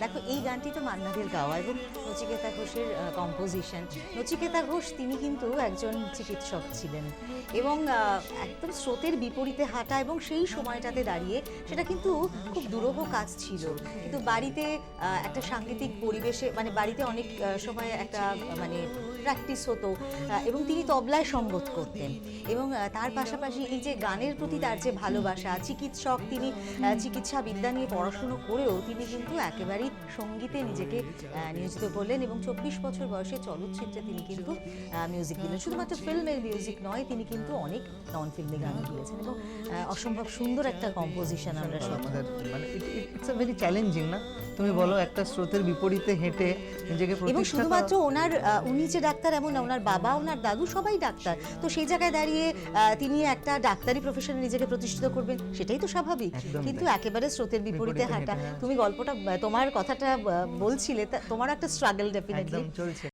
দেখো এই গানটি তো মান্না দের গাওয়া এবং নচিকেতা ঘোষের কম্পোজিশন। নচিকেতা ঘোষ তিনি কিন্তু একজন চিকিৎসক ছিলেন এবং একদম স্রোতের বিপরীতে হাঁটা এবং সেই সময়টাতে দাঁড়িয়ে সেটা কিন্তু খুব দুরূহ কাজ ছিল। কিন্তু বাড়িতে একটা সাংগীতিক পরিবেশে মানে বাড়িতে অনেক সময় একটা মানে প্র্যাকটিস হতো এবং তিনি তবলায় সঙ্গত করতেন এবং তার পাশাপাশি এই যে গানের প্রতি তার যে ভালোবাসা, চিকিৎসক তিনি, চিকিৎসা বিদ্যা নিয়ে পড়াশুনো করেও তিনি কিন্তু একেবারেই সঙ্গীতে নিজেকে নিয়োজিত করলেন এবং 24 বছর বয়সে চলচ্চিত্রে তিনি কিন্তু মিউজিক দিলেন। শুধুমাত্র ফিল্মের মিউজিক নয়, তিনি কিন্তু অনেক নন ফিল্মে গান দিয়েছেন এবং অসম্ভব সুন্দর একটা কম্পোজিশন আমরা সব আমাদের মানে ইটস আ ভেরি চ্যালেঞ্জিং না? তুমি বলো একটা স্রোতের বিপরীতে হেঁটে নিজেকে এবং প্রতিষ্ঠা শুধুমাত্র ওনার উনি যে ডাক্তার এমন না, ওনার বাবা ওনার দাদু সবাই ডাক্তার, তো সেই জায়গায় দাঁড়িয়ে তিনি একটা ডাক্তারি প্রফেশনে নিজেকে প্রতিষ্ঠিত করবেন সেটাই তো স্বাভাবিক। কিন্তু একেবারে স্রোতের বিপরীতে হাঁটা, তুমি গল্পটা তোমার কথাটা বলছিলে, তোমার একটা স্ট্রাগল ডেফিনেটলি একদম চলছে।